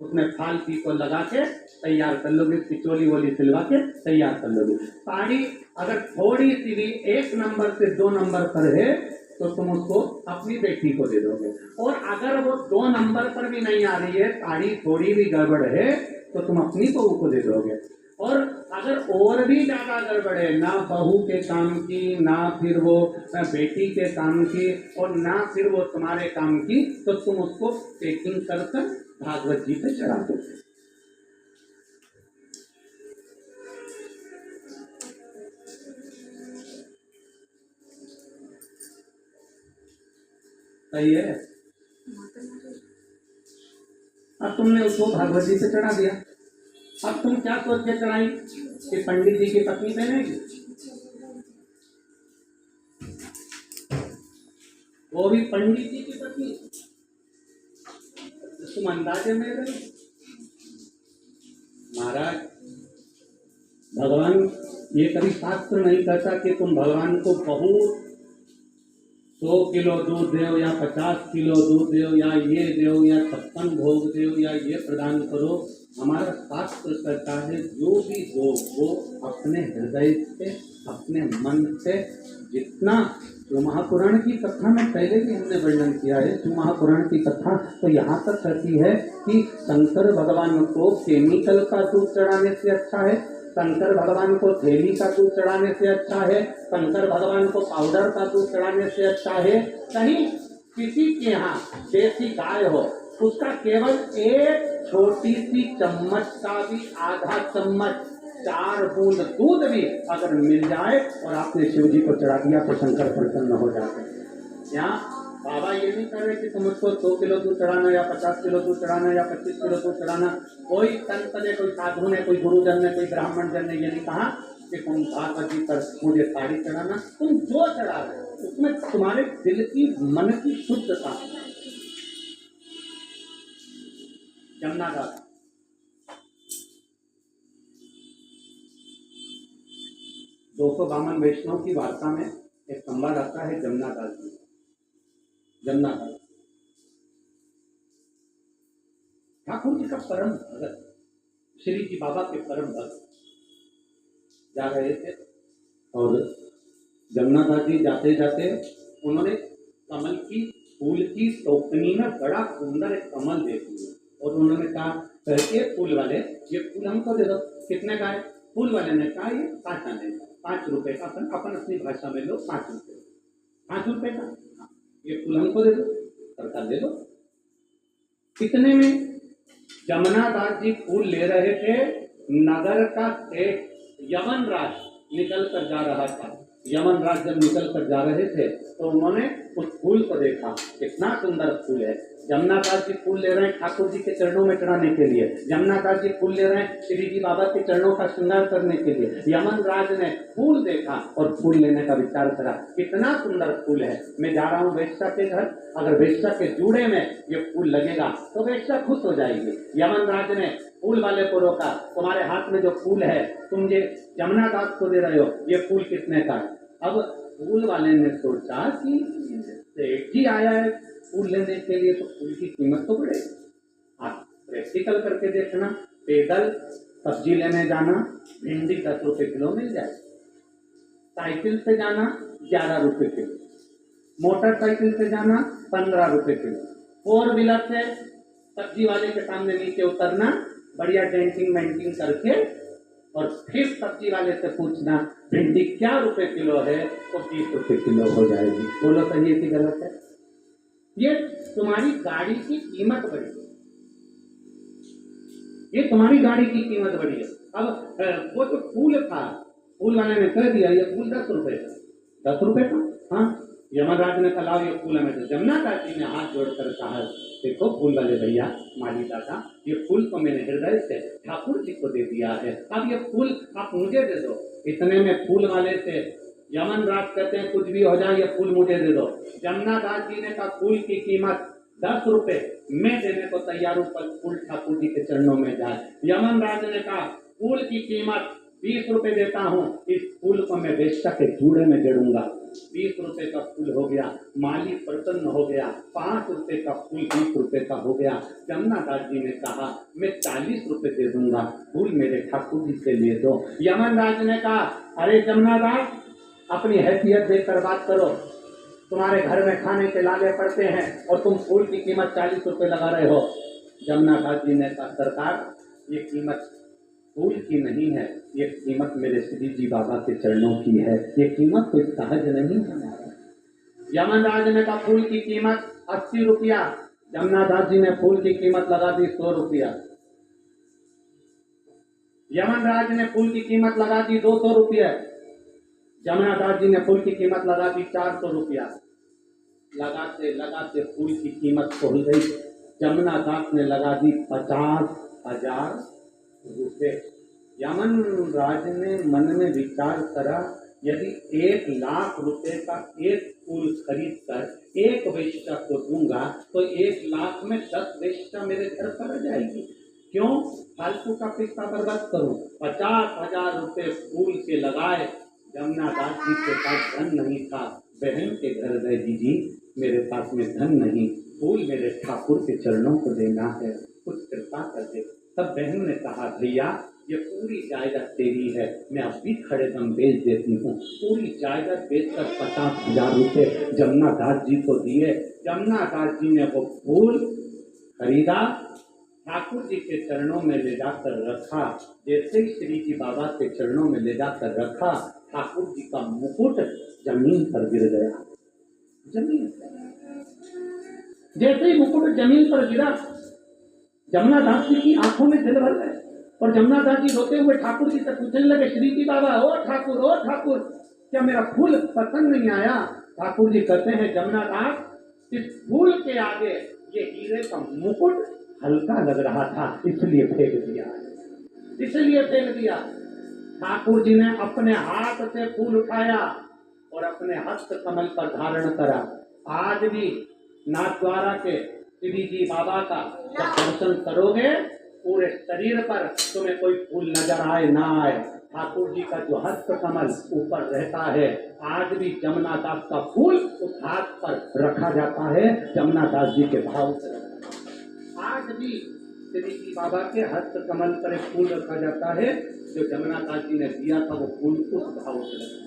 उसमें फाल पी को लगा के तैयार कर लोगे, चोली वोली सिलवा के तैयार कर लोगे। साड़ी अगर थोड़ी सी भी 1 नंबर से 2 नंबर पर है तो तुम उसको अपनी बेटी को दे दोगे, और अगर वो 2 नंबर पर भी नहीं आ रही है, साड़ी थोड़ी भी गड़बड़ है, तो तुम अपनी बहू को दे दोगे। और अगर और भी ज्यादा गड़बड़ है, ना बहू के काम की, ना फिर वो बेटी के काम की, और ना फिर वो तुम्हारे काम की, तो तुम उसको पैकिंग कर कर भागवत जी पे चढ़ा दो। सही है। अब तुमने उसको भागवत जी पे चढ़ा दिया, अब तुम क्या सोच के चढ़ाई कि पंडित जी की पत्नी पहनेगी, वो भी पंडित जी की पत्नी, तुम अंदाजे में रहे। महाराज भगवान ये कभी शास्त्र नहीं कहता कि तुम भगवान को बहुत 100 किलो दूध दो या 50 किलो दूध दो या ये दो या 56 भोग दो या ये प्रदान करो। हमारा शास्त्र कहता है जो भी दो वो अपने हृदय से, अपने मन से, जितना जो महापुराण की कथा में पहले भी हमने वर्णन किया है। जो महापुराण की कथा तो यहाँ तक कहती है कि शंकर भगवान को केमिकल का दूध चढ़ाने से अच्छा है, शंकर भगवान को थैली का दूध चढ़ाने से अच्छा है, शंकर भगवान को पाउडर का दूध चढ़ाने से अच्छा है। कहीं किसी के यहाँ देसी गाय हो, उसका केवल एक छोटी सी चम्मच का भी आधा चम्मच, 4 बूंद दूध भी अगर मिल जाए और आपने शिव जी को चढ़ा दिया तो शंकर प्रसन्न हो जाते हैं। यहाँ बाबा ये नहीं कर रहे कि तुम उसको 100 किलो दूध चढ़ाना या 50 किलो दूध चढ़ाना या 25 किलो दूध चढ़ाना। कोई संत ने, कोई साधु ने, कोई गुरुजन ने, कोई ब्राह्मण जन ने ये नहीं कहा कि तुम भागवत जी पर मुझे साड़ी चढ़ाना। तुम जो चढ़ा रहे हो उसमें तुम्हारे दिल की, मन की शुद्धता। जमुना दास 252 वैष्णव की वार्ता में एक संवाद आता है जमुना दास जी। जमुना दास ठाकुर जी का परम भगत, श्री जी बाबा के परम भक्त जा रहे थे, और जमुना दास जी जाते जाते उन्होंने कमल की फूल की टोकनी में बड़ा सुंदर एक कमल देख लिया, और उन्होंने कहा ये फूल वाले, ये फूल हमको दे दो। कितने का है? फूल वाले ने कहा ये 5 आने का, 5 रुपए का। अपन अपनी भाषा में लो 5 रुपए, 5 रुपए का। ये फूल हमको दे दो, सरकार दे दो। कितने में? जमुना दास जी फूल ले रहे थे, नगर का सेठ यमनराज निकल कर जा रहा था। यमनराज जब निकल कर जा रहे थे तो उन्होंने उस फूल को देखा, कितना सुंदर फूल है। जमुना दास जी फूल ले रहे हैं ठाकुर जी के चरणों में चढ़ाने के लिए, जमुना दास जी फूल ले रहे हैं श्री जी बाबा के चरणों का श्रृंगार करने के लिए। यमनराज ने फूल देखा और फूल लेने का विचार करा, कितना सुंदर फूल है, मैं जा रहा हूँ वेश्या के घर, अगर वेश्या के जूड़े में ये फूल लगेगा तो वेश्या खुश हो जाएगी। यमनराज ने फूल वाले को रोका, तुम्हारे हाथ में जो फूल है तुम ये जमुना दास को दे रहे हो, ये फूल कितने का है? अब फूल वाले ने सोचा कि सेठ जी आया है फूल लेने के लिए तो फूल की कीमत तो बढ़ेगी। आप प्रैक्टिकल करके देखना, पैदल सब्जी लेने जाना भिंडी 10 रुपए किलो मिल जाए, साइकिल से जाना 11 रुपए किलो, मोटरसाइकिल से जाना 15 रुपए किलो, 4 व्हीलर से सब्जी वाले के सामने नीचे उतरना, बढ़िया डेंटिंग मेंटिंग करके, और फिर सब्जी वाले से पूछना भिंडी क्या रुपए किलो है, तो 30 रुपए किलो हो जाएगी। बोलो सही है कि गलत है? ये तुम्हारी गाड़ी की कीमत बढ़ी है, ये तुम्हारी गाड़ी की कीमत बढ़ी है। अब वो तो फूल था, फूल वाले ने कह दिया ये फूल 10 रुपए का, 10 रुपए का। हाँ, यमराज ने कहा ये फूल हमें दो। जमुना दास जी ने हाथ जोड़कर कहा देखो फूल वाले भैया, माली दादा, ये फूल तो मैंने हृदय से ठाकुर जी को दे दिया है, अब ये फूल आप मुझे दे दो। इतने में फूल वाले से यमनराज कहते हैं कुछ भी हो जाए ये फूल मुझे दे दो। जमुना दास जी ने कहा फूल की कीमत 10 रुपए, मैं देने को तैयार हूं, पर फूल ठाकुर जी के चरणों में जाए। यमनराज ने कहा फूल की कीमत 20 रुपए देता हूँ, इस फूल को मैं बेश्या के जूड़े में जड़ूंगा। 20 रुपए का फूल हो गया, माली प्रसन्न हो गया। 5 रुपए का फूल 20 रुपए का हो गया। जमुना दास जी ने कहा मैं 40 रुपए दे दूंगा, फूल मेरे ठाकुर जी से ले दो। यमन राज ने कहा अरे जमुना दास, अपनी हैसियत देखकर बात करो, तुम्हारे घर में खाने के लाले पड़ते हैं और तुम फूल की कीमत 40 रुपए लगा रहे हो। जमुना दास जी ने कहा सरकार, ये कीमत फूल की नहीं है, ये कीमत मेरे श्री जी बाबा के चरणों की है, ये कीमत कोई सहज नहीं है। यमन राज ने कहा फूल की कीमत 80 रुपया। जमुना दास जी ने फूल की कीमत लगा दी 100 रुपया। यमन राज ने फूल की कीमत लगा दी 200 रुपया। जमुना दास जी ने फूल की कीमत लगा दी 400 रुपया। लगाते लगाते फूल की कीमत पहुंच गई, जमुना दास ने लगा दी 50,000 रुपए। यमन राज ने मन में विचार करा, यदि 1 लाख रुपए का एक फूल खरीद कर एक वेश्या को दूंगा तो 1 लाख में 10 वेश्या मेरे घर पर आ जाएगी। क्यों फालतू का पैसा बर्बाद करूं? 50,000 रुपए फूल के लगाए। जमुना दास जी के पास धन नहीं था, बहन के घर गए, दीदी मेरे पास में धन नहीं, फूल मेरे ठाकुर के चरणों को देना है, कुछ कृपा कर दे। तब बहन ने कहा भैया ये पूरी जायदाद तेरी है, मैं अब भी खड़े दम बेच देती हूँ। पूरी जायदाद बेचकर 50,000 रुपए जमुना दास जी को दिए। जमुना दास जी ने वो फूल खरीदा, ठाकुर जी के चरणों में ले जाकर रखा। जैसे ही श्री जी बाबा के चरणों में ले जाकर रखा, ठाकुर जी का मुकुट जमीन पर गिर गया। जमीन जैसे ही मुकुट जमीन पर गिरा, जमुना दास जी की आंखों में जल भर गए और जमुना दास जी रोते हुए ठाकुर जी से पूछने लगे श्री जी बाबा, ओ ठाकुर, क्या मेरा फूल पसंद नहीं आया? ठाकुर जी कहते हैं जमुना दास, इस फूल के आगे ये हीरे का मुकुट हल्का लग रहा था, इसलिए फेंक दिया। ठाकुर जी ने अपने हाथ से फूल उठाया और अपने हस्त कमल पर धारण करा। आज भी नाथद्वारा के श्री जी बाबा का जब दर्शन करोगे, पूरे शरीर पर तुम्हें कोई फूल नजर आए ना आए, ठाकुर जी का जो हस्त कमल ऊपर रहता है, आज भी जमुना दास का फूल उस हाथ पर रखा जाता है, जमुना दास जी के भाव से। आज भी श्री जी बाबा के हस्त कमल पर एक फूल रखा जाता है, जो जमुना दास जी ने दिया था, वो फूल उस भाव से रखा।